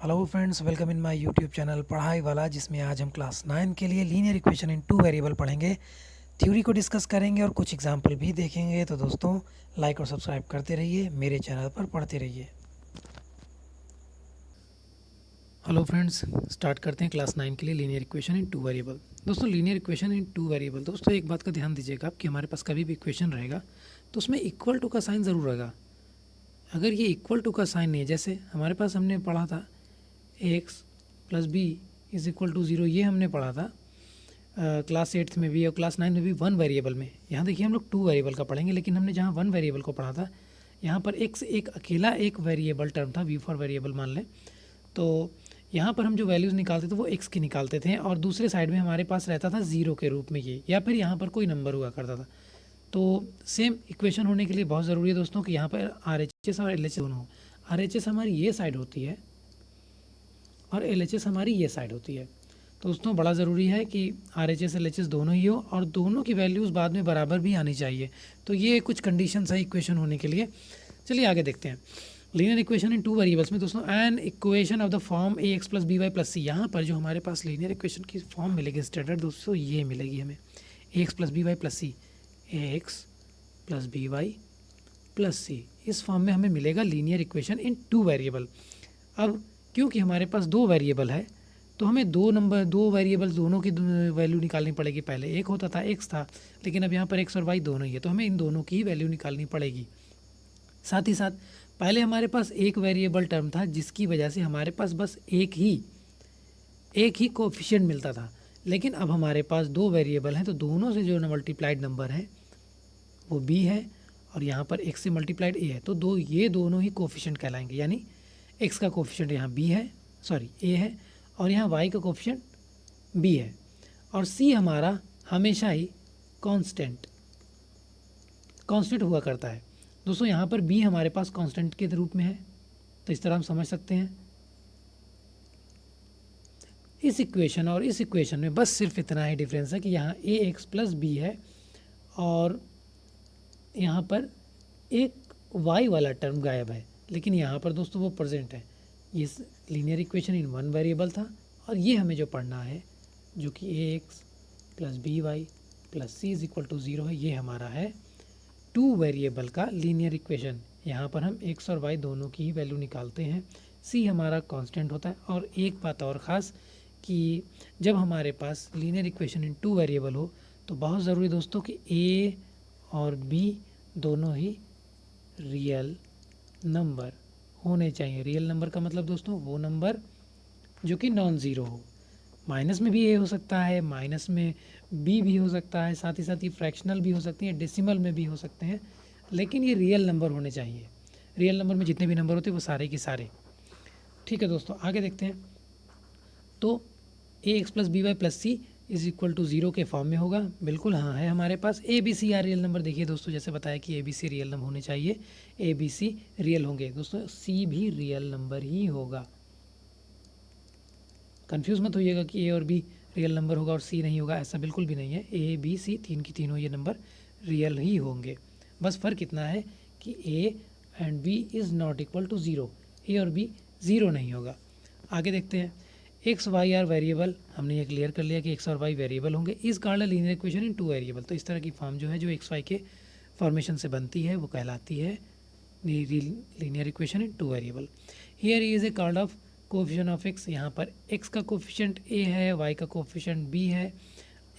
Hello friends, welcome in my YouTube channel पढ़ाई वाला, जिसमें आज हम क्लास 9 के लिए linear equation in two variable पढ़ेंगे। थ्योरी को डिस्कस करेंगे और कुछ एग्जांपल भी देखेंगे। तो दोस्तों, लाइक और सब्सक्राइब करते रहिए, मेरे चैनल पर पढ़ते रहिए। हेलो फ्रेंड्स, स्टार्ट करते हैं क्लास 9 के लिए linear equation in two variable. दोस्तों, linear equation in two variable, दोस्तों एक बात का ध्यान दीजिएगा कि हमारे पास कभी भी इक्वेशन रहेगा तो उसमें इक्वल टू का साइन ज़रूर रहेगा। अगर ये इक्वल टू का साइन नहीं है, जैसे हमारे पास हमने पढ़ा था x plus b is equal to zero, ये हमने पढ़ा था क्लास 8th में भी और क्लास 9 में भी वन वेरिएबल में। यहाँ देखिए हम लोग टू वेरिएबल का पढ़ेंगे, लेकिन हमने जहाँ वन वेरिएबल को पढ़ा था यहाँ पर एक्स एक अकेला एक वेरिएबल टर्म था, वी फॉर वेरिएबल मान लें। तो यहाँ पर हम जो वैल्यूज़ निकालते थे वो एक्स की निकालते थे और दूसरे साइड में हमारे पास रहता था ज़ीरो के रूप में ये, या फिर यहाँ पर कोई नंबर हुआ करता था। तो सेम इक्वेशन होने के लिए बहुत ज़रूरी है दोस्तों कि यहाँ पर आर एच एस और एल एच एस दोनों हो। आर एच एस हमारी ये साइड होती है और एल एच एस हमारी ये साइड होती है। तो दोस्तों बड़ा ज़रूरी है कि R H S L H S दोनों ही हो और दोनों की वैल्यूज़ बाद में बराबर भी आनी चाहिए। तो ये कुछ कंडीशंस है इक्वेशन होने के लिए। चलिए आगे देखते हैं। Linear equation in two variables में दोस्तों, an equation of the form a x plus b y plus c. यहाँ पर जो हमारे पास लीनियर इक्वेशन की फॉर्म मिलेगी स्टैंडर्ड दोस्तों, ये मिलेगी हमें a x plus b y plus c, a x plus b y plus c. इस फॉर्म में हमें मिलेगा linear equation in two variable. अब क्योंकि हमारे पास दो वेरिएबल है तो हमें दो वेरिएबल दोनों की वैल्यू निकालनी पड़ेगी। पहले एक होता था एक्स था, लेकिन अब यहाँ पर एक्स और वाई दोनों ही है, तो हमें इन दोनों की ही वैल्यू निकालनी पड़ेगी। साथ ही साथ पहले हमारे पास एक वेरिएबल टर्म था जिसकी वजह से हमारे पास बस एक ही कोफिशिएंट मिलता था, लेकिन अब हमारे पास दो वेरिएबल हैं तो दोनों से जो मल्टीप्लाइड नंबर है वो बी है और यहाँ पर एक्स से मल्टीप्लाइड ए है, तो ये दोनों ही कोफिशिएंट कहलाएंगे। यानी एक्स का कोफिशिएंट यहाँ बी है, सॉरी ए है, और यहाँ वाई का कोफिशिएंट बी है, और सी हमारा हमेशा ही कांस्टेंट हुआ करता है। दोस्तों यहाँ पर बी हमारे पास कांस्टेंट के रूप में है, तो इस तरह हम समझ सकते हैं। इस इक्वेशन और इस इक्वेशन में बस सिर्फ इतना ही डिफरेंस है कि यहाँ ए एक्स प्लस बी है और यहाँ पर एक वाई वाला टर्म गायब है, लेकिन यहाँ पर दोस्तों वो प्रेजेंट है। ये linear equation in one variable था और ये हमें जो पढ़ना है जो कि a x plus b y plus c is equal to zero है, ये हमारा है टू वेरिएबल का लीनियर इक्वेशन। यहाँ पर हम एक्स और वाई दोनों की ही वैल्यू निकालते हैं, सी हमारा कांस्टेंट होता है। और एक बात और ख़ास कि जब हमारे पास linear equation in two variable हो तो बहुत ज़रूरी दोस्तों कि ए और बी दोनों ही रियल नंबर होने चाहिए। रियल नंबर का मतलब दोस्तों वो नंबर जो कि नॉन ज़ीरो हो। माइनस में भी ए हो सकता है, माइनस में बी भी हो सकता है, साथ ही साथ ये फ्रैक्शनल भी हो सकती हैं, डेसिमल में भी हो सकते हैं, लेकिन ये रियल नंबर होने चाहिए। रियल नंबर में जितने भी नंबर होते हैं वो सारे के सारे। ठीक है दोस्तों, आगे देखते हैं। तो a x plus b y plus c is equal to zero के फॉर्म में होगा, बिल्कुल हाँ है हमारे पास। A b c are real number, देखिए दोस्तों जैसे बताया कि a b c real number होने चाहिए, ए बी सी रियल होंगे दोस्तों, सी भी रियल नंबर ही होगा। कंफ्यूज मत होइएगा कि ए और बी रियल नंबर होगा और सी नहीं होगा, ऐसा बिल्कुल भी नहीं है। ए बी सी तीन की तीनों ये नंबर रियल ही होंगे। बस फ़र्क इतना है कि a and b is not equal to zero, a और बी ज़ीरो नहीं होगा। आगे देखते हैं। एक्स वाई आर वेरिएबल, हमने ये क्लियर कर लिया कि एक्स और वाई वेरिएबल होंगे। इस कारण linear equation in two variable, तो इस तरह की फॉर्म जो है जो एक्स वाई के फॉर्मेशन से बनती है वो कहलाती है linear equation in two variable. Here is a called off coefficient of x. यहाँ पर एक्स का कोफिशिएंट ए है, वाई का कोफिशिएंट बी है।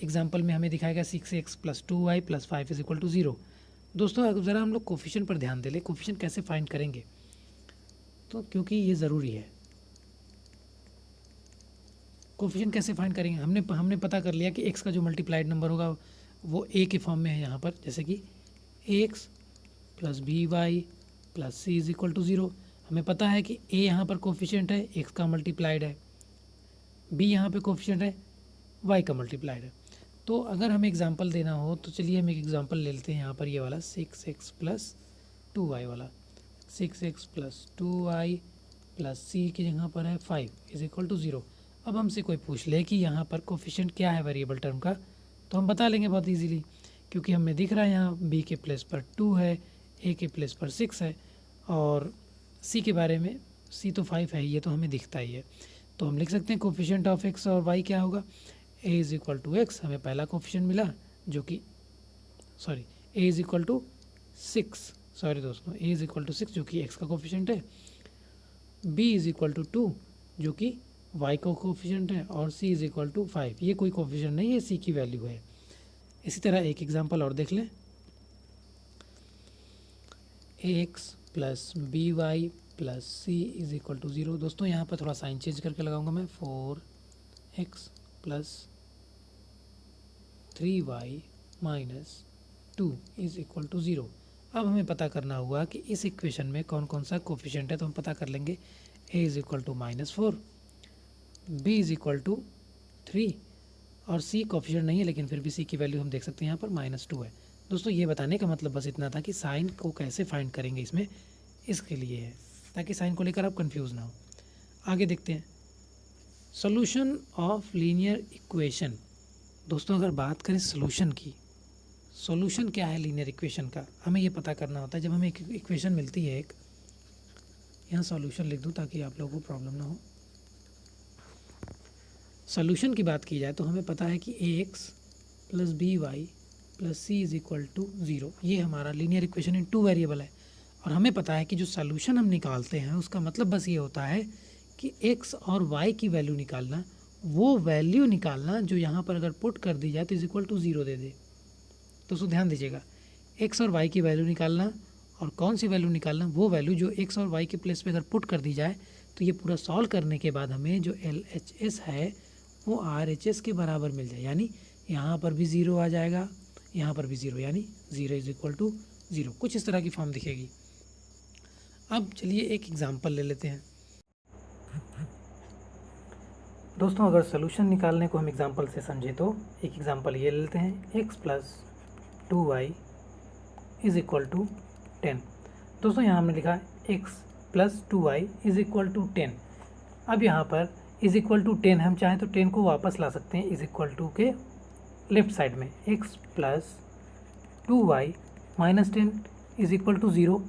एग्जाम्पल में हमें दिखाएगा 6x plus 2y plus 5 is equal to zero. दोस्तों अगर ज़रा हम लोग कोफिशिएंट पर ध्यान दे लें, कोफिशिएंट कैसे फाइंड करेंगे, तो क्योंकि ये ज़रूरी है। कोफिशिएंट कैसे फाइंड करेंगे, हमने पता कर लिया कि एक्स का जो मल्टीप्लाइड नंबर होगा वो ए के फॉर्म में है यहाँ पर, जैसे कि x plus b y plus c is equal to zero. हमें पता है कि ए यहाँ पर कोफिशिएंट है, एक्स का मल्टीप्लाइड है, बी यहाँ पे कोफिशिएंट है, वाई का मल्टीप्लाइड है। तो अगर हमें एग्जांपल देना हो तो चलिए हम एक एग्जांपल ले लेते हैं। यहाँ पर ये वाला 6x प्लस 2y वाला, 6x प्लस 2y प्लस सी की जगह पर है 5 इज इक्वल टू ज़ीरो। अब हमसे कोई पूछ ले कि यहाँ पर कोफिशिएंट क्या है वेरिएबल टर्म का, तो हम बता लेंगे बहुत ईजीली, क्योंकि हमें दिख रहा है यहाँ बी के प्लेस पर 2 है, ए के प्लेस पर 6 है और सी के बारे में सी तो 5 है, ये तो हमें दिखता ही है। तो हम लिख सकते हैं कोफिशिएंट ऑफ एक्स और वाई क्या होगा, a is equal to x, हमें पहला कोफिशिएंट मिला जो कि sorry a is equal to 6, sorry दोस्तों, ए इज़ इक्वल टू 6 जो कि एक्स का कोफिशिएंट है, बी इज़ इक्वल टू 2 जो कि वाई का कोफिशिएंट है, और सी इज़ इक्वल टू 5, ये कोई कोफिशिएंट नहीं है, सी की वैल्यू है। इसी तरह एक एग्जांपल और देख लें, a x plus b y plus c is equal to 0। दोस्तों यहाँ पर थोड़ा साइन चेंज करके लगाऊंगा मैं, 4x plus 3y minus 2 is equal to 0। अब हमें पता करना होगा कि इस इक्वेशन में कौन कौन सा कोफिशिएंट है, तो हम पता कर लेंगे। a is equal to -4, b is equal to 3 और c कोफिशिएंट नहीं है, लेकिन फिर भी c की वैल्यू हम देख सकते हैं यहाँ पर -2 है। दोस्तों ये बताने का मतलब बस इतना था कि साइन को कैसे फाइंड करेंगे इसमें, इसके लिए है, ताकि साइन को लेकर आप कंफ्यूज ना हो। आगे देखते हैं, सॉल्यूशन ऑफ लीनियर इक्वेशन। दोस्तों अगर बात करें सॉल्यूशन की, सॉल्यूशन क्या है लीनियर इक्वेशन का, हमें ये पता करना होता है। जब हमें एक इक्वेशन मिलती है, एक यहाँ सॉल्यूशन लिख दूँ ताकि आप लोगों को प्रॉब्लम ना हो। सॉल्यूशन की बात की जाए तो हमें पता है कि a x plus b y plus c is equal to 0, ये हमारा लीनियर इक्वेशन इन 2 वेरिएबल है। और हमें पता है कि जो सॉल्यूशन हम निकालते हैं उसका मतलब बस ये होता है कि x और y की वैल्यू निकालना, वो वैल्यू निकालना जो यहाँ पर अगर पुट कर दी जाए तो इज इक्वल टू 0 दे दे। दोस्तों ध्यान दीजिएगा, x और y की वैल्यू निकालना, और कौन सी वैल्यू निकालना, वो वैल्यू जो x और y के प्लेस पे अगर पुट कर दी जाए तो ये पूरा सॉल्व करने के बाद हमें जो LHS है वो RHS के बराबर मिल जाए। यानी यहाँ पर भी 0 आ जाएगा, यहाँ पर भी 0, यानी 0 इज इक्वल टू 0। कुछ इस तरह की फॉर्म दिखेगी। अब चलिए एक एग्जांपल ले लेते हैं। दोस्तों अगर सोल्यूशन निकालने को हम एग्जांपल से समझे तो एक एग्जांपल ये ले लेते हैं, x plus 2y is equal to 10। दोस्तों यहाँ हमने लिखा x plus 2y is equal to 10। अब यहाँ पर इज़ इक्वल टू 10, हम चाहें तो 10 को वापस ला सकते हैं इज़ इक्वल टू के लेफ्ट साइड में, x plus 2y minus 10 is equal to 0।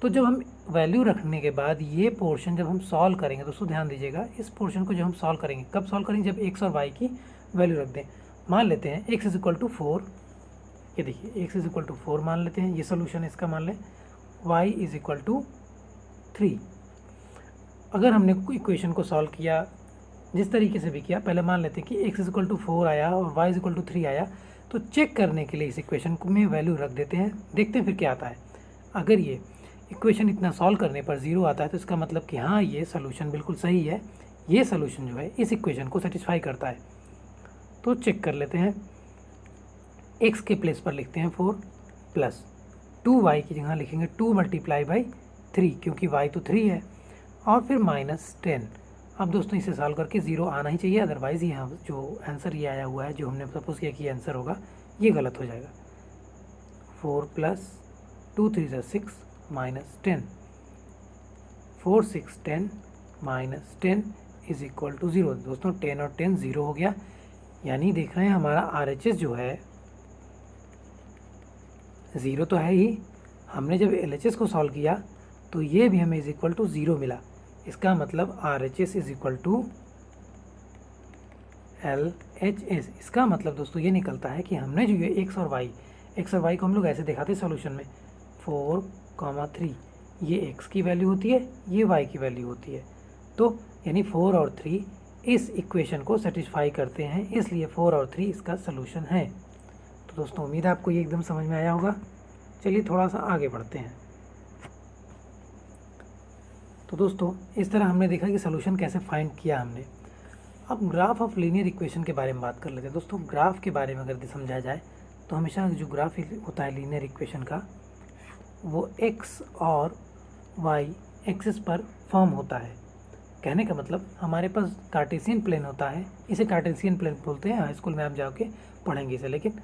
तो जब हम वैल्यू रखने के बाद ये पोर्शन जब हम सॉल्व करेंगे, दोस्तों ध्यान दीजिएगा, इस पोर्शन को जब हम सॉल्व करेंगे, कब सॉल्व करेंगे, जब x और y की वैल्यू रख दें। मान लेते हैं x इज़ इक्वल टू 4, ये देखिए x इज़ इक्वल टू 4 मान लेते हैं, ये सोल्यूशन इसका मान लें, y इज़ इक्वल टू 3। अगर हमने इक्वेशन को सॉल्व किया जिस तरीके से भी किया, पहले मान लेते हैं कि x इज़ इक्वल टू 4 आया और y इज़ इक्वल टू 3 आया, तो चेक करने के लिए इस इक्वेशन को में वैल्यू रख देते हैं, देखते हैं फिर क्या आता है। अगर ये इक्वेशन इतना सॉल्व करने पर 0 आता है तो इसका मतलब कि हाँ ये सोल्यूशन बिल्कुल सही है, ये सोल्यूशन जो है इस इक्वेशन को सेटिस्फाई करता है। तो चेक कर लेते हैं, x के प्लेस पर लिखते हैं 4 प्लस 2y की जगह लिखेंगे 2 मल्टीप्लाई बाई 3, क्योंकि y तो 3 है, और फिर माइनस 10। अब दोस्तों इसे सॉल्व करके 0 आना ही चाहिए, अदरवाइज़ यहाँ जो आंसर ये आया हुआ है, जो हमने सपोज किया कि ये आंसर होगा, ये गलत हो जाएगा। 4 प्लस 2 3 ज़ा 6 minus 10, 4 6 10 minus 10 is equal to 0। दोस्तों 10 और 10 0 हो गया, यानी देख रहे हैं हमारा RHS जो है 0 तो है ही, हमने जब LHS को सॉल्व किया तो ये भी हमें इज इक्वल टू 0 मिला। इसका मतलब RHS is equal to LHS। इसका मतलब दोस्तों ये निकलता है कि हमने जो ये x और y को हम लोग ऐसे दिखाते हैं सॉल्यूशन में, 4, 3, ये x की वैल्यू होती है, ये y की वैल्यू होती है, तो यानी 4 और 3 इस इक्वेशन को सेटिस्फाई करते हैं, इसलिए 4 और 3 इसका सोल्यूशन है। तो दोस्तों उम्मीद है आपको ये एकदम समझ में आया होगा। चलिए थोड़ा सा आगे बढ़ते हैं। तो दोस्तों इस तरह हमने देखा कि सोल्यूशन कैसे फाइंड किया हमने। अब ग्राफ ऑफ लीनियर इक्वेशन के बारे में बात कर लेते हैं। दोस्तों ग्राफ के बारे में अगर समझा जाए तो हमेशा जो ग्राफ होता है लीनियर इक्वेशन का, वो x और y एक्सिस पर फॉर्म होता है। कहने का मतलब हमारे पास कार्टेशियन प्लेन होता है, इसे कार्टेशियन प्लेन बोलते हैं, हाई स्कूल में आप जाके पढ़ेंगे इसे, लेकिन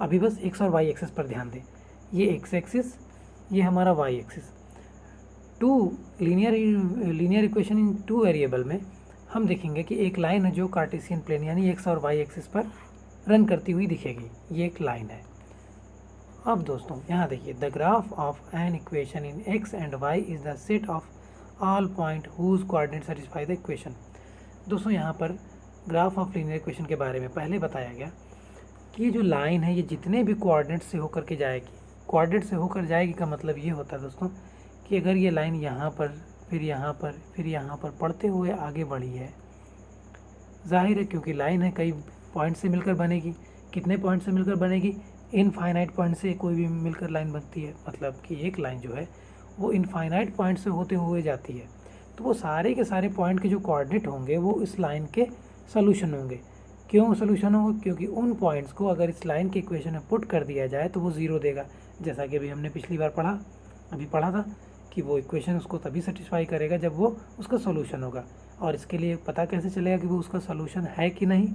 अभी बस x और y एक्सिस पर ध्यान दें। ये x एक्सिस, ये हमारा y axis. Linear equation in 2 variable में हम देखेंगे कि एक लाइन है जो कार्टेशियन प्लेन यानी x और y एक्सिस पर रन करती हुई दिखेगी, ये एक लाइन है। अब दोस्तों यहाँ देखिए, the graph of an equation in x and y is the set of all point whose coordinate satisfy the equation. दोस्तों यहाँ पर ग्राफ ऑफ लीनियर इक्वेशन के बारे में पहले बताया गया कि ये जो लाइन है ये जितने भी कोऑर्डिनेट से होकर के जाएगी, कोऑर्डिनेट से होकर जाएगी का मतलब ये होता है दोस्तों कि अगर ये लाइन यहाँ पर फिर यहाँ पर फिर यहाँ पर पढ़ते हुए आगे बढ़ी है, जाहिर है क्योंकि लाइन है कई पॉइंट से मिलकर बनेगी। कितने पॉइंट से मिलकर बनेगी? इनफाइनाइट पॉइंट से कोई भी मिलकर लाइन बनती है, मतलब कि एक लाइन जो है वो इनफाइनाइट पॉइंट से होते हुए जाती है। तो वो सारे के सारे पॉइंट के जो कोऑर्डिनेट होंगे वो इस लाइन के सोल्यूशन होंगे। क्यों सोल्यूशन होंगे? क्योंकि उन पॉइंट्स को अगर इस लाइन के इक्वेशन में पुट कर दिया जाए तो वो ज़ीरो देगा, जैसा कि अभी हमने पिछली बार पढ़ा था कि वो इक्वेशन उसको तभी सेटिस्फाई करेगा जब वो उसका सोल्यूशन होगा। और इसके लिए पता कैसे चलेगा कि वो उसका सोल्यूशन है कि नहीं?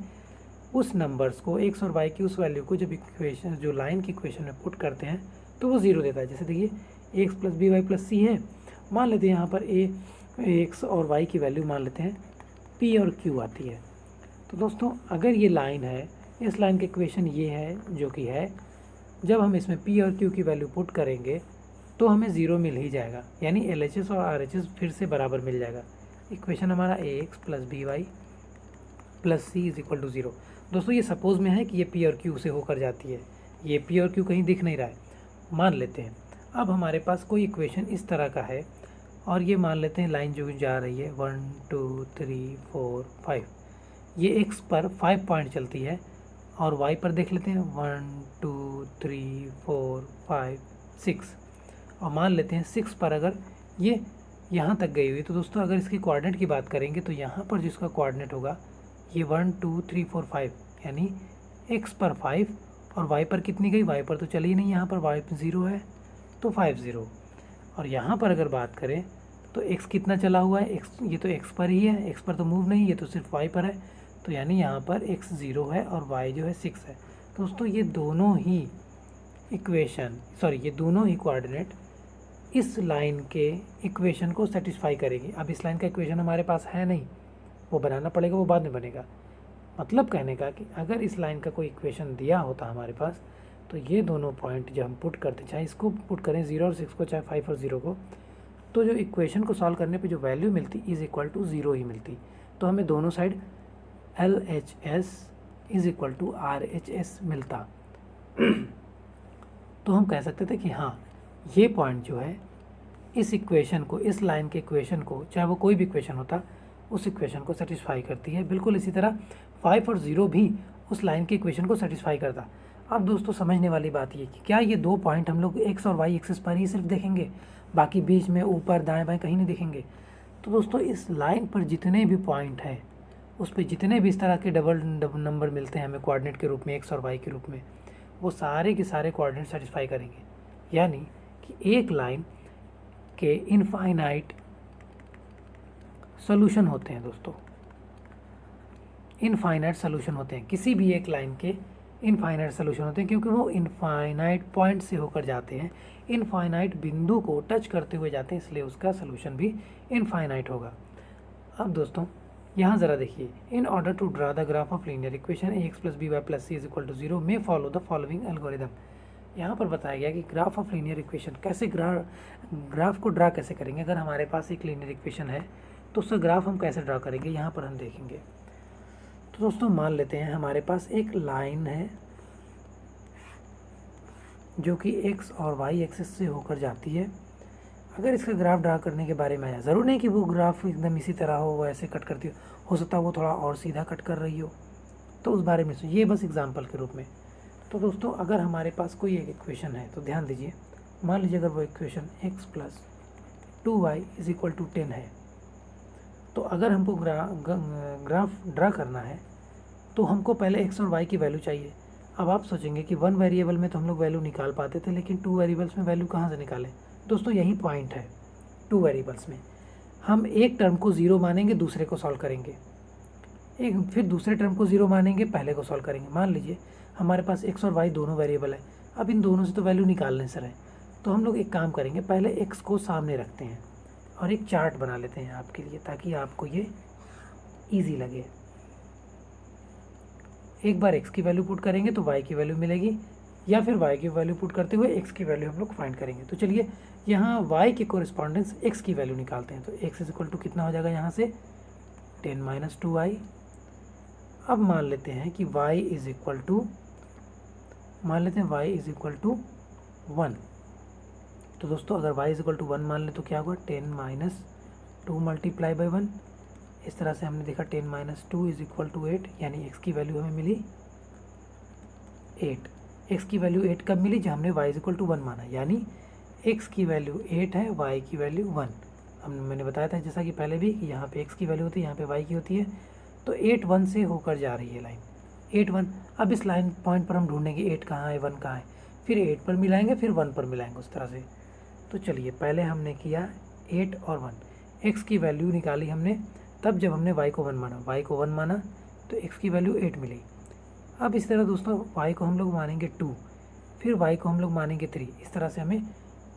उस नंबर्स को एक्स और वाई की उस वैल्यू को जब इक्वेशन जो लाइन की इक्वेशन में पुट करते हैं तो वो ज़ीरो देता है। जैसे देखिए x plus b y plus c है, मान लेते हैं यहाँ पर एक्स और वाई की वैल्यू मान लेते हैं पी और क्यू आती है। तो दोस्तों अगर ये लाइन है, इस लाइन का इक्वेशन ये है जो कि है, जब हम इसमें पी और क्यू की वैल्यू पुट करेंगे तो हमें ज़ीरो मिल ही जाएगा, यानी LHS और RHS फिर से बराबर मिल जाएगा। इक्वेशन हमारा AX plus b y plus c is equal to zero. दोस्तों ये सपोज में है कि ये पी और क्यू से होकर जाती है, ये पी और क्यू कहीं दिख नहीं रहा है, मान लेते हैं। अब हमारे पास कोई इक्वेशन इस तरह का है और ये मान लेते हैं लाइन जो जा रही है 1 2 3 4 5, ये एक्स पर 5 पॉइंट चलती है और वाई पर देख लेते हैं 1 2 3 4 5 6, और मान लेते हैं 6 पर अगर ये यहाँ तक गई हुई, तो दोस्तों अगर इसकी कोऑर्डिनेट की बात करेंगे तो यहाँ पर जिसका कोऑर्डिनेट होगा ये 1 2 3 4 5, यानी एक्स पर 5 और वाई पर कितनी गई? वाई पर तो चली ही नहीं, यहाँ पर वाई 0 है तो 5 0। और यहाँ पर अगर बात करें तो एक्स कितना चला हुआ है? एक्स ये तो एक्स पर ही है, एक्स पर तो मूव नहीं, ये तो सिर्फ वाई पर है, तो यानी यहाँ पर एक्स 0 है और वाई जो है 6 है। दोस्तों ये दोनों ही ये दोनों ही कोऑर्डिनेट इस लाइन के इक्वेशन को सेटिस्फाई करेगी। अब इस लाइन का इक्वेशन हमारे पास है नहीं, वो बनाना पड़ेगा, वो बाद में बनेगा। मतलब कहने का कि अगर इस लाइन का कोई इक्वेशन दिया होता हमारे पास तो ये दोनों पॉइंट जब हम पुट करते, चाहे इसको पुट करें 0 और 6 को, चाहे 5 और 0 को, तो जो इक्वेशन को सॉल्व करने पे जो वैल्यू मिलती इज़ इक्वल टू 0 ही मिलती। तो हमें दोनों side LHS is equal to RHS मिलता। तो हम कह सकते थे कि हाँ ये पॉइंट जो है इस इक्वेशन को, इस लाइन के इक्वेशन को, चाहे वो कोई भी इक्वेशन होता, उस इक्वेशन को सेटिस्फाई करती है। बिल्कुल इसी तरह 5 और 0 भी उस लाइन के इक्वेशन को सेटिस्फाई करता। अब दोस्तों समझने वाली बात ये कि क्या ये दो पॉइंट हम लोग एक्स और वाई एक्सिस पर ही सिर्फ देखेंगे, बाकी बीच में ऊपर दाएं बाएं कहीं नहीं देखेंगे? तो दोस्तों इस लाइन पर जितने भी पॉइंट हैं उस पर जितने भी इस तरह के डबल नंबर मिलते हैं हमें कोऑर्डिनेट के रूप में, एक्स और वाई के रूप में, वो सारे के सारे कोऑर्डिनेट सेटिस्फाई करेंगे। यानी कि एक लाइन के इनफाइनाइट सोल्यूशन होते हैं दोस्तों, इनफाइनाइट सोल्यूशन होते हैं, किसी भी एक लाइन के इनफाइनाइट सोल्यूशन होते हैं, क्योंकि वो इनफाइनाइट पॉइंट से होकर जाते हैं, इनफाइनाइट बिंदु को टच करते हुए जाते हैं, इसलिए उसका सोल्यूशन भी इनफाइनाइट होगा। अब दोस्तों यहाँ ज़रा देखिए, in order to draw the graph of linear equation AX plus b y plus c is equal to 0 में फॉलो द फॉलोइंग एल्गोरिदम। यहाँ पर बताया गया कि ग्राफ ऑफ लीनियर इक्वेशन कैसे ग्राफ को ड्रा कैसे करेंगे। अगर हमारे पास एक लीनियर इक्वेशन है तो उसका ग्राफ हम कैसे ड्रा करेंगे, यहाँ पर हम देखेंगे। तो दोस्तों मान लेते हैं हमारे पास एक लाइन है जो कि एक्स और वाई एक्सिस से होकर जाती है। अगर इसका ग्राफ ड्रा करने के बारे में आया, ज़रूर नहीं कि वो ग्राफ एकदम इसी तरह हो, वो ऐसे कट करती हो सकता है वो थोड़ा और सीधा कट कर रही हो, तो उस बारे में ये बस एग्जांपल के रूप में। तो दोस्तों अगर हमारे पास कोई एक इक्वेशन है तो ध्यान दीजिए, मान लीजिए अगर वो equation x plus 2y is equal to 10 है, तो अगर हमको ग्राफ ड्रा करना है तो हमको पहले x और y की वैल्यू चाहिए। अब आप सोचेंगे कि 1 वेरिएबल में तो हम लोग वैल्यू निकाल पाते थे, लेकिन 2 वेरिएबल्स में वैल्यू कहाँ से निकालें? दोस्तों यही पॉइंट है, 2 वेरिएबल्स में हम एक टर्म को 0 मानेंगे, दूसरे को सॉल्व करेंगे, फिर दूसरे टर्म को 0 मानेंगे, पहले को सॉल्व करेंगे। मान लीजिए हमारे पास x और y दोनों वेरिएबल है, अब इन दोनों से तो वैल्यू निकालने सर है, तो हम लोग एक काम करेंगे, पहले x को सामने रखते हैं और एक चार्ट बना लेते हैं आपके लिए, ताकि आपको ये ईजी लगे। एक बार x की वैल्यू पुट करेंगे तो y की वैल्यू मिलेगी, या फिर y की वैल्यू पुट करते हुए x की वैल्यू हम लोग फाइंड करेंगे। तो चलिए यहाँ y के कोरिस्पॉन्डेंस x की वैल्यू निकालते हैं। तो x इज इक्वल टू कितना हो जाएगा यहाँ से 10 माइनस 2y। अब मान लेते हैं कि y is equal to one. तो दोस्तों अगर y इज इक्वल टू 1 मान ले तो क्या होगा 10 माइनस 2 मल्टीप्लाई बाई 1। इस तरह से हमने देखा 10 माइनस 2 इज इक्वल टू 8, यानी x की वैल्यू हमें मिली 8। x की वैल्यू 8 कब मिली, जब हमने y इज इक्वल टू 1 माना, यानी x की वैल्यू 8 है, y की वैल्यू 1। मैंने बताया था जैसा कि पहले भी कि यहाँ पे x की वैल्यू होती है, यहाँ पे y की होती है। तो 8 1 से होकर जा रही है लाइन 8 1। अब इस लाइन पॉइंट पर हम ढूंढेंगे 8 कहाँ है 1 कहाँ है, फिर 8 पर मिलाएंगे फिर 1 पर मिलाएंगे उस तरह से। तो चलिए पहले हमने किया 8 और 1, x की वैल्यू निकाली हमने तब जब हमने y को 1 माना, y को 1 माना तो x की वैल्यू 8 मिली। अब इस तरह दोस्तों y को हम लोग मानेंगे 2, फिर y को हम लोग मानेंगे 3। इस तरह से हमें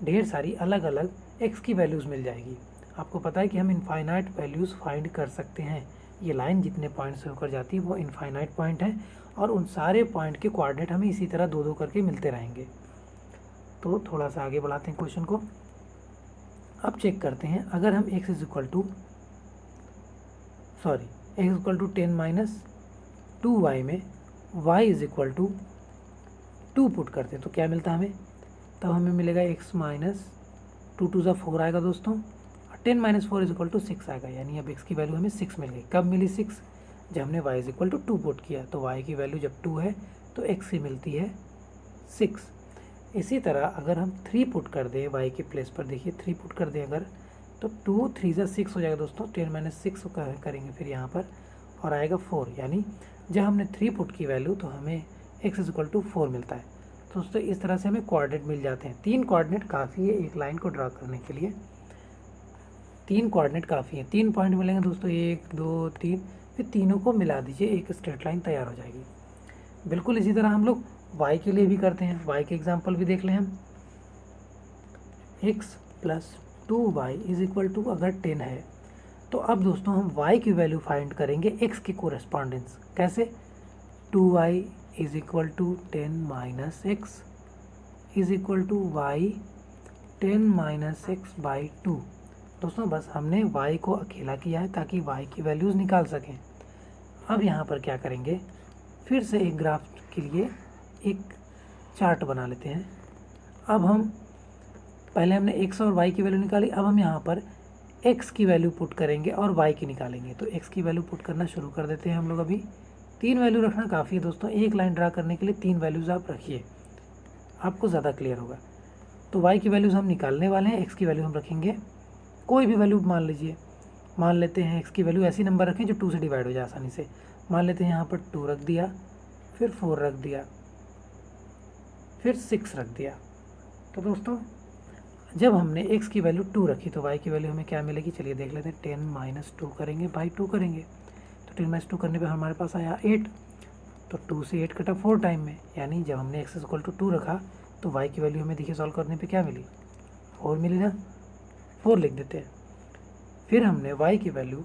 ढेर सारी अलग अलग x की वैल्यूज़ मिल जाएगी। आपको पता है कि हम इनफाइनाइट वैल्यूज़ फाइंड कर सकते हैं। ये लाइन जितने पॉइंट से होकर जाती है वो इनफाइनाइट पॉइंट है, और उन सारे पॉइंट के कोऑर्डिनेट हमें इसी तरह 2-2 करके मिलते रहेंगे। तो थोड़ा सा आगे बढ़ाते हैं क्वेश्चन को। अब चेक करते हैं, अगर हम x is equal to 10 minus 2y में y is equal to 2 put करते हैं तो क्या मिलता है हमें, तब हमें मिलेगा x माइनस 2 2 ज़ा 4 आएगा दोस्तों, और 10 माइनस 4 इज इक्वल टू 6 आएगा। यानी अब x की वैल्यू हमें 6 मिल गई। कब मिली 6, जब हमने y is equal to 2 put किया। तो y की वैल्यू जब 2 है तो x की मिलती है 6। इसी तरह अगर हम 3 पुट कर दें y के प्लेस पर, देखिए 3 पुट कर दें अगर, तो 2 3 ज़ा 6 हो जाएगा दोस्तों। 10 माइनस 6 करेंगे फिर यहाँ पर, और आएगा 4। यानी जब हमने 3 पुट की वैल्यू तो हमें x इज इक्वल टू 4 मिलता है। तो दोस्तों इस तरह से हमें कोऑर्डिनेट मिल जाते हैं। 3 कोऑर्डिनेट काफ़ी है एक लाइन को ड्रा करने के लिए, 3 कोऑर्डिनेट काफ़ी है। 3 पॉइंट मिलेंगे दोस्तों, 1 2 3, फिर तीनों को मिला दीजिए, एक स्ट्रेट लाइन तैयार हो जाएगी। बिल्कुल इसी तरह हम लोग y के लिए भी करते हैं। y के एग्जाम्पल भी देख लें हम। x plus 2y is equal to अगर 10 है तो अब दोस्तों हम y की वैल्यू फाइंड करेंगे x के कोरेस्पॉन्डेंस। कैसे, 2y is equal to 10 minus x is equal to y 10 minus x by 2। दोस्तों बस हमने y को अकेला किया है ताकि y की वैल्यूज़ निकाल सकें। अब यहाँ पर क्या करेंगे, फिर से एक ग्राफ के लिए एक चार्ट बना लेते हैं। अब हम पहले हमने x और y की वैल्यू निकाली, अब हम यहाँ पर x की वैल्यू पुट करेंगे और y की निकालेंगे। तो x की वैल्यू पुट करना शुरू कर देते हैं हम लोग। अभी 3 वैल्यू रखना काफ़ी है दोस्तों, एक लाइन ड्रा करने के लिए 3 वैल्यूज़ आप रखिए, आपको ज़्यादा क्लियर होगा। तो y की वैल्यूज़ हम निकालने वाले हैं, x की वैल्यू हम रखेंगे कोई भी वैल्यू मान लीजिए। मान लेते हैं x की वैल्यू ऐसी नंबर रखें जो 2 से डिवाइड हो जाए आसानी से। मान लेते हैं यहाँ पर 2 रख दिया, फिर 4 रख दिया, फिर 6 रख दिया। तो दोस्तों जब हमने x की वैल्यू 2 रखी तो y की वैल्यू हमें क्या मिलेगी, चलिए देख लेते हैं। 10 माइनस 2 करेंगे बाई 2 करेंगे, तो 10 माइनस 2 करने पर हमारे पास आया 8। तो 2 से 8 कटा 4 टाइम में, यानी जब हमने x इक्वल टू 2 रखा तो y की वैल्यू हमें देखिए सॉल्व करने पे क्या मिली, 4 मिली ना। 4 लिख देते हैं। फिर हमने y की वैल्यू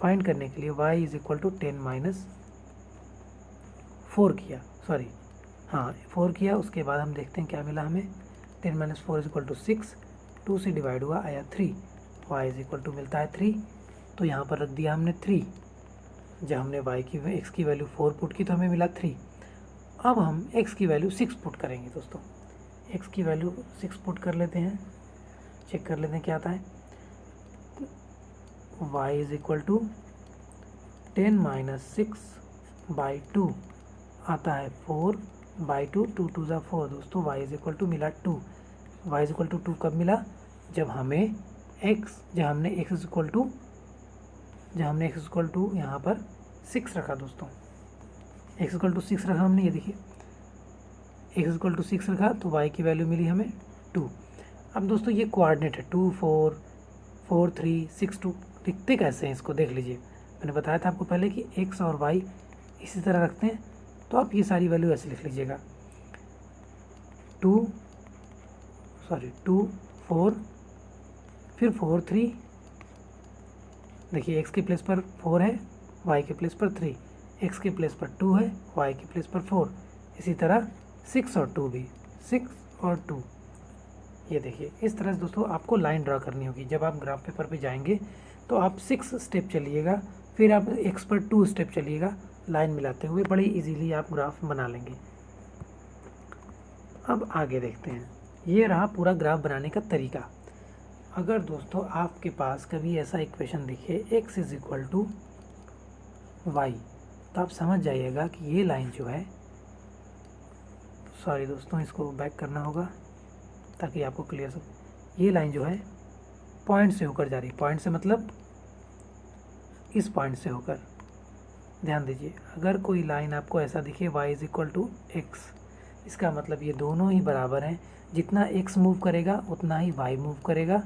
फाइंड करने के लिए y is equal to 10 minus 4 किया, 4 किया। उसके बाद हम देखते हैं क्या मिला हमें, 10 माइनस 4 इज इक्वल टू 6, 2 से डिवाइड हुआ आया 3, y इज इक्वल टू मिलता है 3। तो यहाँ पर रख दिया हमने 3। जब हमने x की वैल्यू 4 पुट की तो हमें मिला 3। अब हम x की वैल्यू 6 पुट करेंगे दोस्तों। x की वैल्यू 6 पुट कर लेते हैं, चेक कर लेते हैं क्या आता है। y is equal to 10 minus 6 by 2 आता है 4 बाई 2, 2 2 ज़ा 4 दोस्तों। y इज इक्वल टू मिला 2। y इज इक्वल टू 2 कब मिला, जब हमने x इक्वल टू यहाँ पर 6 रखा दोस्तों। x इक्वल टू 6 रखा हमने, ये देखिए x इक्वल टू 6 रखा तो y की वैल्यू मिली हमें 2। अब दोस्तों ये कोऑर्डिनेट है 2 4 4 3 6 2। लिखते कैसे हैं इसको देख लीजिए। मैंने बताया था आपको पहले कि x और y इसी तरह रखते हैं, तो आप ये सारी वैल्यू ऐसे लिख लीजिएगा। 2 4 फिर 4 3, देखिए x के प्लेस पर 4 है, y के प्लेस पर 3, x के प्लेस पर 2 है, y के प्लेस पर 4, इसी तरह 6 और 2 भी, 6 और 2। ये देखिए इस तरह से दोस्तों आपको लाइन ड्रा करनी होगी। जब आप ग्राफ पेपर पे जाएंगे तो आप 6 स्टेप चलिएगा, फिर आप x पर 2 स्टेप चलिएगा, लाइन मिलाते हुए बड़े इजीली आप ग्राफ बना लेंगे। अब आगे देखते हैं, ये रहा पूरा ग्राफ बनाने का तरीका। अगर दोस्तों आपके पास कभी ऐसा इक्वेशन दिखे x is equal to y, तो आप समझ जाइएगा कि ये लाइन जो है, सॉरी दोस्तों इसको बैक करना होगा ताकि आपको क्लियर हो। ये लाइन जो है पॉइंट से होकर जा रही है, पॉइंट से मतलब इस पॉइंट से होकर। ध्यान दीजिए, अगर कोई लाइन आपको ऐसा दिखे y is equal to x, इसका मतलब ये दोनों ही बराबर हैं, जितना x मूव करेगा उतना ही y मूव करेगा।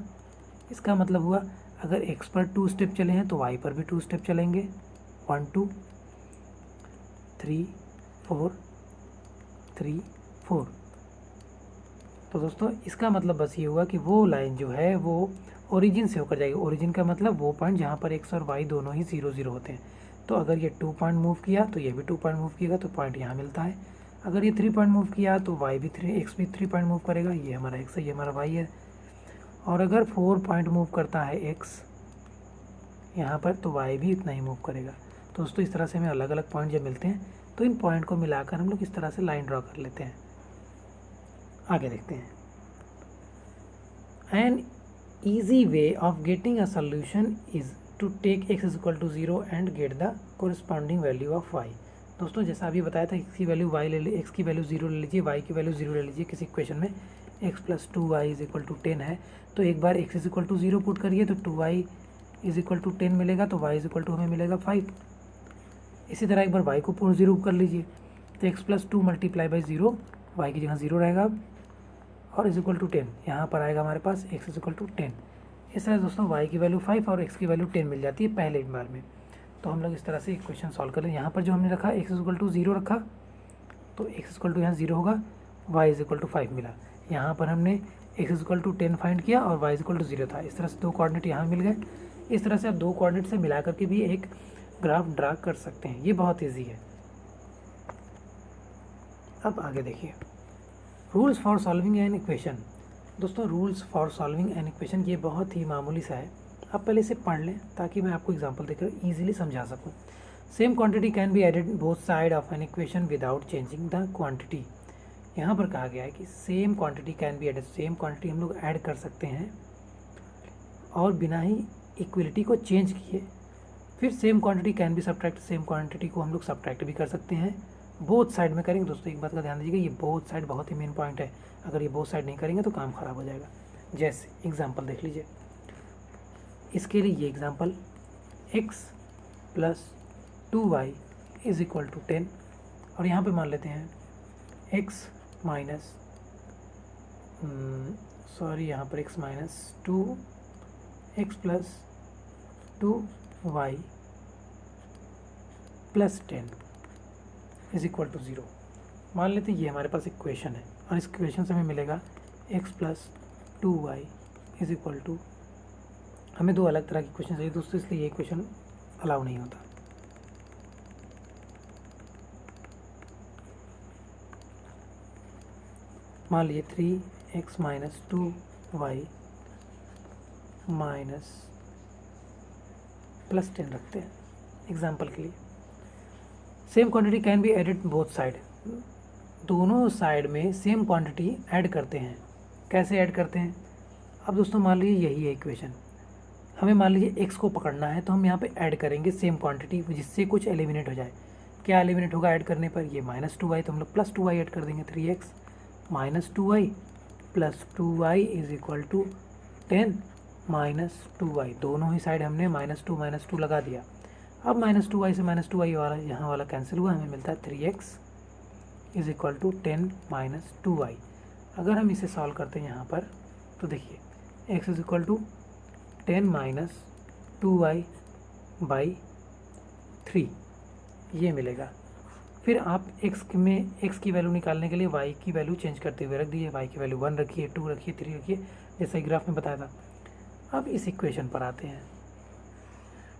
इसका मतलब हुआ अगर x पर 2 स्टेप चले हैं तो y पर भी 2 स्टेप चलेंगे, 1 2 3 4 3 4। तो दोस्तों इसका मतलब बस ये हुआ कि वो लाइन जो है वो ओरिजिन से होकर जाएगी। ओरिजिन का मतलब वो पॉइंट जहाँ पर x और y दोनों ही 0 0 होते हैं। तो अगर ये 2 पॉइंट मूव किया तो ये भी 2 पॉइंट मूव किएगा, तो पॉइंट यहाँ मिलता है। अगर ये 3 पॉइंट मूव किया तो y भी 3, x भी 3 पॉइंट मूव करेगा, ये हमारा x है, ये हमारा y है। और अगर 4 पॉइंट मूव करता है x यहाँ पर, तो y भी इतना ही मूव करेगा। तो दोस्तों इस तरह से हमें अलग अलग पॉइंट जब मिलते हैं तो इन पॉइंट को मिलाकर हम लोग इस तरह से लाइन ड्रॉ कर लेते हैं। आगे देखते हैं, an easy way of getting a solution is to take x is equal to 0 and get the corresponding value of y। दोस्तों जैसा अभी बताया था, x की वैल्यू y ले लीजिए, x की वैल्यू 0 ले लीजिए, y की वैल्यू 0 ले लीजिए। किसी इक्वेशन में x plus 2y is equal to 10 है, तो एक बार x is equal to 0 put करिए तो 2y इज इक्वल टू 10 मिलेगा, तो y इज इक्वल टू हमें मिलेगा 5। इसी तरह एक बार y को पूर्ण 0 कर लीजिए, तो x plus 2 multiply by 0, y की जगह 0 रहेगा अब, और इज इक्वल टू 10 यहाँ पर आएगा हमारे पास x इज इक्वल टू 10। इस तरह दोस्तों y की वैल्यू 5 और x की वैल्यू 10 मिल जाती है पहले बार में। तो हम लोग इस तरह से इक्वेशन सॉल्व कर लें। यहाँ पर जो हमने रखा x इज इक्वल टू 0 रखा, तो x इज इक्वल टू यहाँ 0 होगा, y इज इक्वल टू 5 मिला। यहाँ पर हमने x is equal to 10 find किया और y इज इक्वल टू 0 था। इस तरह से 2 कोऑर्डिनेट यहाँ मिल गए। इस तरह से आप 2 कोऑर्डिनेट से मिला करके भी एक ग्राफ ड्रा कर सकते हैं, ये बहुत ईजी है। अब आगे देखिए, rules for solving an equation. दोस्तों rules for solving an equation ये बहुत ही मामूली सा है, आप पहले इसे पढ़ लें ताकि मैं आपको एग्जांपल देकर इजीली समझा सकूं। Same quantity can be added both side of an equation without changing the quantity. यहाँ पर कहा गया है कि same quantity can be added, same quantity हम लोग ऐड कर सकते हैं और बिना ही इक्वलिटी को चेंज किए। फिर same quantity can B subtract, same quantity को हम लोग सब्ट्रैक्ट भी कर सकते हैं। बोथ साइड में करेंगे। दोस्तों एक बात का ध्यान दीजिएगा, ये बोथ साइड बहुत ही मेन पॉइंट है। अगर ये बोथ साइड नहीं करेंगे तो काम ख़राब हो जाएगा। जैसे एग्जांपल देख लीजिए, इसके लिए ये example x plus 2y is equal to 10, और यहाँ पे मान लेते हैं x माइनस यहाँ पर x minus 2x plus 2y plus 10 is equal to 0। मान लेते हैं ये हमारे पास इक्वेशन है, और इस इक्वेशन से हमें मिलेगा x plus 2y is equal to, हमें 2 अलग तरह की इक्वेशन चाहिए दोस्तों, इसलिए ये इक्वेशन अलाउ नहीं होता। मान लीजिए 3x minus 2y minus plus 10 रखते हैं एग्जाम्पल के लिए। Same quantity can be added both side, दोनों साइड में सेम क्वांटिटी ऐड करते हैं। कैसे ऐड करते हैं? अब दोस्तों मान लीजिए यही है इक्वेशन, हमें मान लीजिए x को पकड़ना है, तो हम यहाँ पे ऐड करेंगे सेम क्वांटिटी जिससे कुछ एलिमिनेट हो जाए। क्या एलिमिनेट होगा ऐड करने पर? ये माइनस 2y, तो हम लोग प्लस 2y ऐड कर देंगे। 3x minus 2y plus 2y is equal to 10 minus 2y। दोनों ही साइड हमने माइनस टू लगा दिया। अब माइनस 2y से माइनस 2y वाला यहाँ वाला कैंसिल हुआ, हमें मिलता है 3x is equal to 10 minus 2y। अगर हम इसे सॉल्व करते हैं यहाँ पर, तो देखिए x is equal to 10 minus 2y by 3 ये मिलेगा। फिर आप x में x की वैल्यू निकालने के लिए y की वैल्यू चेंज करते हुए रख दीजिए। y की वैल्यू 1 रखिए, 2 रखिए, 3 रखिए, जैसा ही ग्राफ में बताया था। अब इस इक्वेशन पर आते हैं,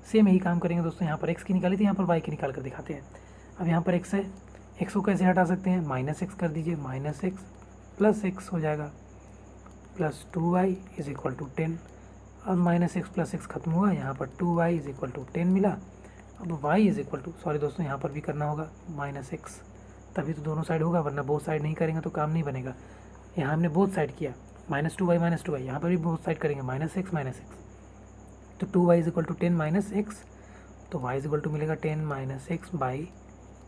सेम यही काम करेंगे दोस्तों। यहाँ पर x की निकाली थी, यहाँ पर y की निकाल कर दिखाते हैं। अब यहाँ पर x है, एक्स को कैसे हटा सकते हैं, माइनस एक्स कर दीजिए, माइनस एक्स प्लस एक्स हो जाएगा, plus 2y is equal to 10। अब माइनस एक्स प्लस एक्स खत्म हुआ, यहाँ पर 2y इज इक्वल टू 10 मिला। अब y is equal to, sorry दोस्तों यहाँ पर भी करना होगा माइनस एक्स, तभी तो दोनों साइड होगा, वरना बोथ साइड नहीं करेंगे तो काम नहीं बनेगा। यहाँ हमने बोथ साइड किया, -2y, यहाँ पर भी बोथ साइड करेंगे माइनस एक्स, तो 2y is equal to 10 minus x, तो y इज इक्वल टू मिलेगा 10 माइनस एक्स बाई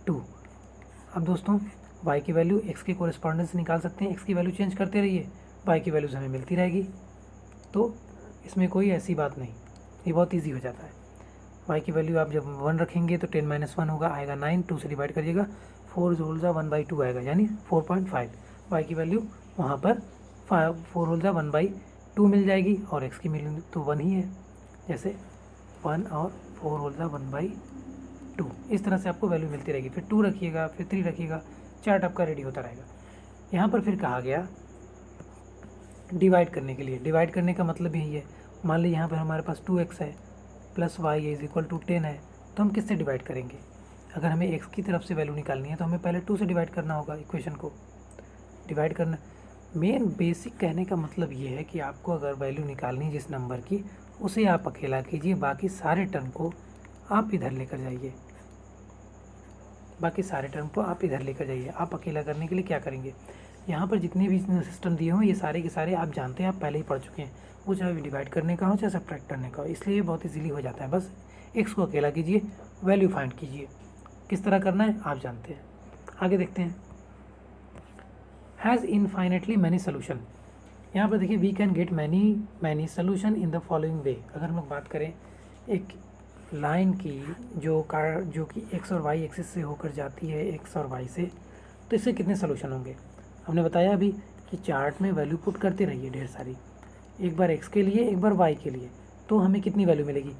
2। अब दोस्तों y की वैल्यू x के कोरेस्पॉन्डेंस निकाल सकते हैं, x की वैल्यू चेंज करते रहिए, y की वैल्यूज हमें मिलती रहेगी, तो इसमें कोई ऐसी बात नहीं, ये बहुत ईजी हो जाता है। y की वैल्यू आप जब 1 रखेंगे तो 10 माइनस 1 होगा, आएगा 9, 2 से डिवाइड करिएगा, 4 होल जा 1/2 आएगा, यानी 4.5। y की वैल्यू वहाँ पर 4 होल जा 1/2 मिल जाएगी, और x की मिली तो 1 ही है, जैसे 1 और 4 होल जा 1/2, इस तरह से आपको वैल्यू मिलती रहेगी। फिर 2 रखिएगा, फिर 3 रखिएगा, चार्ट आपका रेडी होता रहेगा। यहाँ पर फिर कहा गया डिवाइड करने के लिए, डिवाइड करने का मतलब यही है, मान लीजिए यहाँ पर हमारे पास 2x है plus y is equal to 10 है, तो हम किससे डिवाइड करेंगे? अगर हमें x की तरफ से वैल्यू निकालनी है तो हमें पहले 2 से डिवाइड करना होगा, इक्वेशन को डिवाइड करना। मेन बेसिक कहने का मतलब ये है कि आपको अगर वैल्यू निकालनी है जिस नंबर की, उसे आप अकेला कीजिए, बाकी सारे टर्म को आप इधर लेकर जाइए, बाकी सारे टर्म को आप इधर लेकर जाइए। आप अकेला करने के लिए क्या करेंगे, यहाँ पर जितने भी सिस्टम दिए हों ये सारे के सारे आप जानते हैं, आप पहले ही पढ़ चुके हैं, वो चाहे डिवाइड करने का हो चाहे सब्ट्रैक्ट करने का हो, इसलिए ये बहुत इजीली हो जाता है। बस x को अकेला कीजिए, वैल्यू फाइंड कीजिए, किस तरह करना है आप जानते हैं। आगे देखते हैं, हैज़ इनफाइनेटली मैनी सोल्यूशन। यहाँ पर देखिए we can get many solution in the following way. अगर हम लोग बात करें एक लाइन की जो कि x और y एक्सिस से होकर जाती है, x और y से, तो इससे कितने सोल्यूशन होंगे? हमने बताया अभी कि चार्ट में वैल्यू पुट करते रहिए ढेर सारी, एक बार x के लिए एक बार y के लिए, तो हमें कितनी वैल्यू मिलेगी?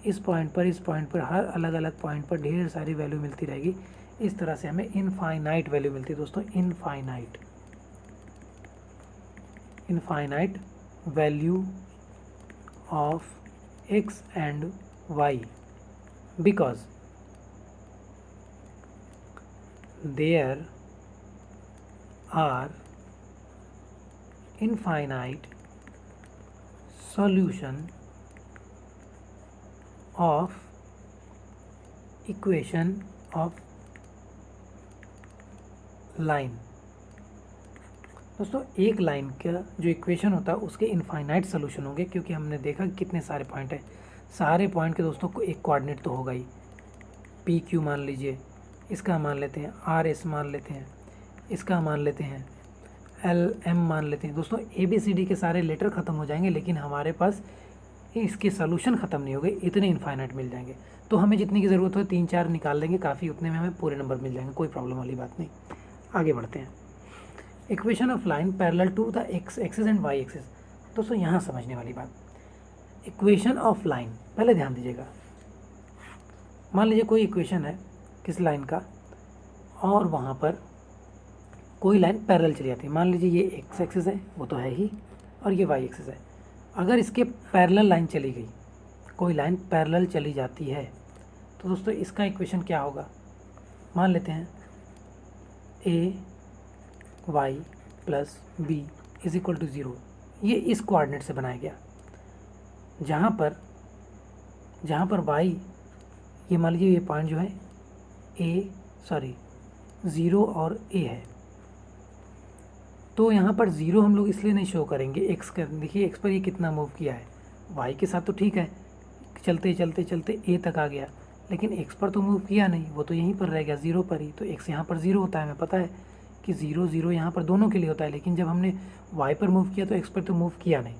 इस पॉइंट पर हर अलग अलग पॉइंट पर ढेर सारी वैल्यू मिलती रहेगी। इस तरह से हमें इनफाइनाइट वैल्यू मिलती है दोस्तों, infinite value of x and y, because there are infinite solution of equation of line। दोस्तों एक लाइन का जो इक्वेशन होता है उसके इनफाइनाइट सोल्यूशन होंगे, क्योंकि हमने देखा कितने सारे पॉइंट हैं, सारे पॉइंट के दोस्तों को एक कोऑर्डिनेट तो होगा ही। पी क्यू मान लीजिए, इसका मान लेते हैं, आर एस मान लेते हैं, इसका मान लेते हैं, एल एम मान लेते हैं। दोस्तों ए बी सी डी के सारे लेटर ख़त्म हो जाएंगे, लेकिन हमारे पास इसके सोल्यूशन ख़त्म नहीं हो गए, इतने इनफाइनाइट मिल जाएंगे। तो हमें जितनी की ज़रूरत हो 3-4 निकाल लेंगे, काफ़ी, उतने में हमें पूरे नंबर मिल जाएंगे, कोई प्रॉब्लम वाली बात नहीं। आगे बढ़ते हैं, equation of line parallel to the x axis and y axis. दोस्तों यहाँ समझने वाली बात, इक्वेशन ऑफ लाइन, पहले ध्यान दीजिएगा। मान लीजिए कोई इक्वेशन है किस लाइन का, और वहाँ पर कोई लाइन पैरेलल चली जाती है। मान लीजिए ये एक्स एक्सिस है, वो तो है ही, और ये वाई एक्सिस है। अगर इसके पैरेलल लाइन चली गई, कोई लाइन पैरेलल चली जाती है, तो दोस्तों इसका इक्वेशन क्या होगा? मान लेते हैं a y plus B is equal to 0। ये इस कोऑर्डिनेट से बनाया गया, जहाँ पर y, ये मान लीजिए ये पॉइंट जो है A 0 और A है, तो यहाँ पर 0 हम लोग इसलिए नहीं शो करेंगे, x का देखिए x पर ये कितना मूव किया है, y के साथ तो ठीक है, चलते चलते चलते A तक आ गया, लेकिन x पर तो मूव किया नहीं, वो तो यहीं पर रह गया 0 पर ही। तो x यहाँ पर 0 होता है, हमें पता है कि 0 0 यहाँ पर दोनों के लिए होता है, लेकिन जब हमने y पर मूव किया तो x पर तो मूव किया नहीं,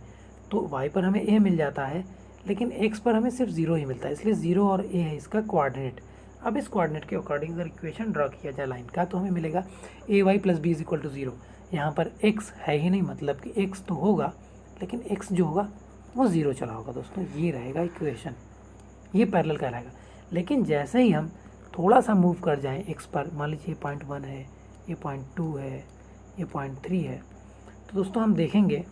तो y पर हमें a मिल जाता है, लेकिन x पर हमें सिर्फ 0 ही मिलता है, इसलिए 0 और a है इसका कोऑर्डिनेट। अब इस कोऑर्डिनेट के अकॉर्डिंग अगर इक्वेशन ड्रॉ किया जाए लाइन का, तो हमें मिलेगा a y plus B is equal to 0। यहाँ पर x है ही नहीं, मतलब कि x तो होगा, लेकिन x जो होगा वो 0 चला होगा। दोस्तों ये रहेगा इक्वेशन, ये पैरेलल कहलाएगा। लेकिन जैसे ही हम थोड़ा सा मूव कर जाएं x पर, मान लीजिए ये पॉइंट 1 है, ये पॉइंट 2 है, ये पॉइंट 3 है, तो दोस्तों हम देखेंगे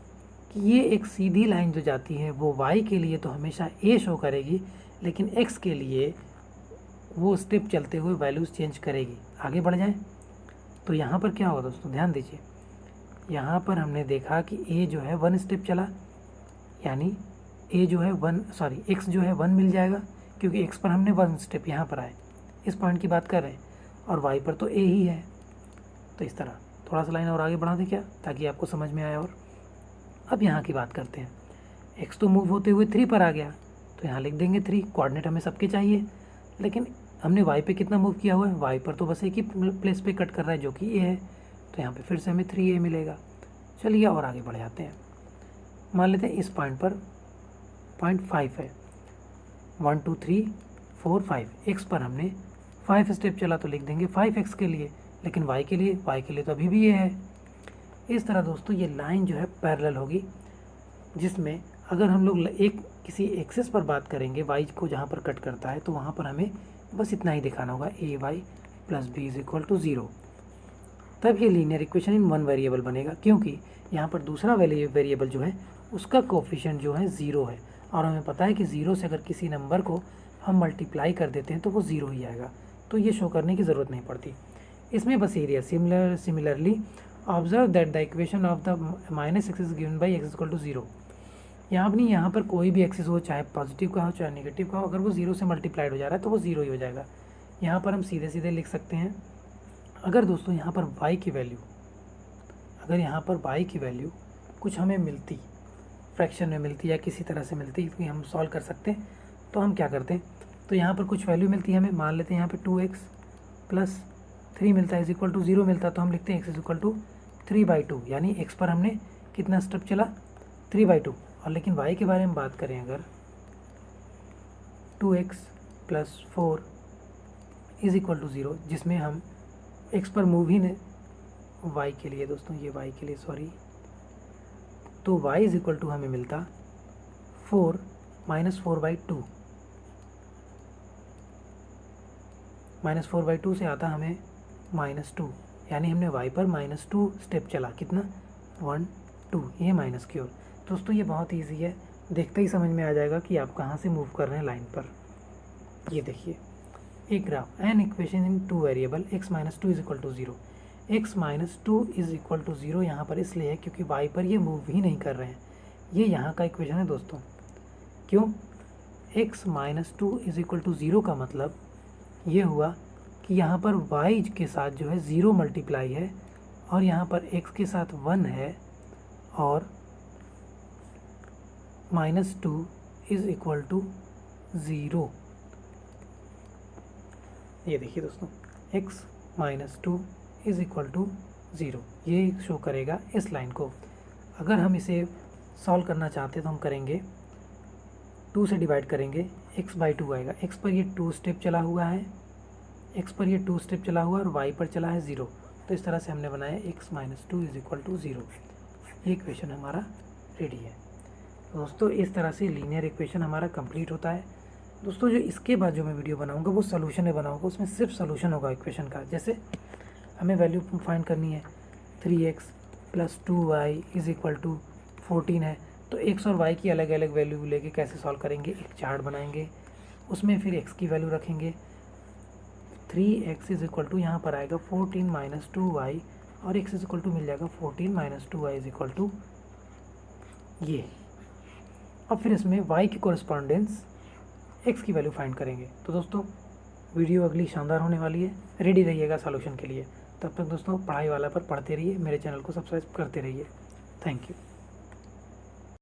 कि ये एक सीधी लाइन जो जाती है वो y के लिए तो हमेशा a शो करेगी, लेकिन x के लिए वो स्टेप चलते हुए वैल्यूज़ चेंज करेगी। आगे बढ़ जाएं, तो यहाँ पर क्या होगा दोस्तों, ध्यान दीजिए, यहाँ पर हमने देखा कि ए जो है 1 स्टेप चला, यानी ए जो है एक्स जो है 1 मिल जाएगा, क्योंकि एक्स पर हमने 1 स्टेप यहाँ पर आए, इस पॉइंट की बात कर रहे हैं, और वाई पर तो ए ही है। तो इस तरह थोड़ा सा लाइन और आगे बढ़ा दें क्या, ताकि आपको समझ में आए। और अब यहाँ की बात करते हैं, एक्स तो मूव होते हुए 3 पर आ गया, तो यहाँ लिख देंगे 3, कोऑर्डिनेट हमें सबके चाहिए, लेकिन हमने वाई पे कितना मूव किया हुआ है, वाई पर तो बस एक ही प्लेस पे कट कर रहा है जो कि ए है, तो यहाँ पे फिर से हमें 3a मिलेगा। चलिए और आगे बढ़ जाते हैं, मान लेते हैं इस पॉइंट पर पॉइंट 5 है, 1 2 3 4 5, एक्स पर हमने 5 स्टेप चला तो लिख देंगे 5x के लिए, लेकिन y के लिए तो अभी भी ये है। इस तरह दोस्तों ये लाइन जो है पैरेलल होगी, जिसमें अगर हम लोग एक किसी एक्सेस पर बात करेंगे y को जहाँ पर कट करता है, तो वहाँ पर हमें बस इतना ही दिखाना होगा, ay plus B is equal to 0, तब ये लीनियर इक्वेशन इन 1 वेरिएबल बनेगा, क्योंकि यहाँ पर दूसरा वेरिएबल जो है उसका कोफिशिएंट जो है 0 है, और हमें पता है कि 0 से अगर किसी नंबर को हम मल्टीप्लाई कर देते हैं तो वो 0 ही आएगा, तो ये शो करने की ज़रूरत नहीं पड़ती। इसमें बस area similarly observe that the equation of the minus x is given by x equal to 0। यहाँ पर कोई भी एक्सिस हो, चाहे पॉजिटिव का हो चाहे नेगेटिव का हो, अगर वो 0 से मल्टीप्लाइड हो जा रहा है तो वो 0 ही हो जाएगा। यहाँ पर हम सीधे सीधे लिख सकते हैं, अगर दोस्तों यहाँ पर y की वैल्यू कुछ हमें मिलती, फ्रैक्शन में मिलती या किसी तरह से मिलती कि हम सॉल्व कर सकते हैं, तो हम क्या करते हैं, तो यहाँ पर कुछ वैल्यू मिलती है हमें, मान लेते हैं यहाँ पे 2x प्लस 3 मिलता है इज इक्वल टू 0 मिलता है, तो हम लिखते हैं x इज इक्वल टू 3/2, यानी x पर हमने कितना स्टेप चला, 3/2। और लेकिन y के बारे में बात करें अगर, 2x plus 4 is equal to 0, जिसमें हम x पर मूव ही नहीं, y के लिए दोस्तों, ये y के लिए सॉरी, तो y इज इक्वल टू हमें मिलता 4 माइनस 4/2, माइनस 4/2 से आता हमें -2, यानी हमने y पर -2 स्टेप चला, कितना 1 2, ये माइनस की ओर। दोस्तों ये बहुत ईजी है, देखते ही समझ में आ जाएगा कि आप कहाँ से मूव कर रहे हैं लाइन पर। ये देखिए एक graph, an equation in 2 variable x minus 2 is equal to 0, x minus 2 is equal to 0 यहाँ पर इसलिए है क्योंकि y पर ये मूव ही नहीं कर रहे हैं, ये यहाँ का इक्वेशन है दोस्तों। क्यों, x minus 2 is equal to 0 का मतलब ये हुआ कि यहाँ पर y के साथ जो है 0 मल्टीप्लाई है, और यहाँ पर x के साथ 1 है, और -2 इज इक्वल टू 0। ये देखिए दोस्तों, x minus 2 is equal to 0, ये शो करेगा इस लाइन को। अगर हम इसे सॉल्व करना चाहते हैं तो हम करेंगे 2 से डिवाइड करेंगे, x/2 आएगा, x पर ये 2 स्टेप चला हुआ है, और y पर चला है 0, तो इस तरह से हमने बनाया x minus 2 is equal to 0। ये इक्वेशन हमारा रेडी है दोस्तों। इस तरह से लीनियर इक्वेशन हमारा कंप्लीट होता है दोस्तों। जो इसके बाद जो मैं वीडियो बनाऊंगा वो सोल्यूशन में बनाऊंगा, उसमें सिर्फ सोल्यूशन होगा इक्वेशन का। जैसे हमें वैल्यू फाइंड करनी है, 3x plus 2y is equal to 14 है, तो x और y की अलग अलग वैल्यू लेके कैसे सॉल्व करेंगे, एक चार्ट बनाएंगे, उसमें फिर x की वैल्यू रखेंगे, 3x इज इक्वल टू यहाँ पर आएगा 14 माइनस 2y, और x इज इक्वल टू मिल जाएगा 14 minus 2y is equal to ये। अब फिर इसमें y की कोरिस्पॉन्डेंस x की वैल्यू फाइंड करेंगे। तो दोस्तों वीडियो अगली शानदार होने वाली है, रेडी रहिएगा सॉल्यूशन के लिए। तब तक दोस्तों पढ़ाई वाला पर पढ़ते रहिए, मेरे चैनल को सब्सक्राइब करते रहिए। Thank you.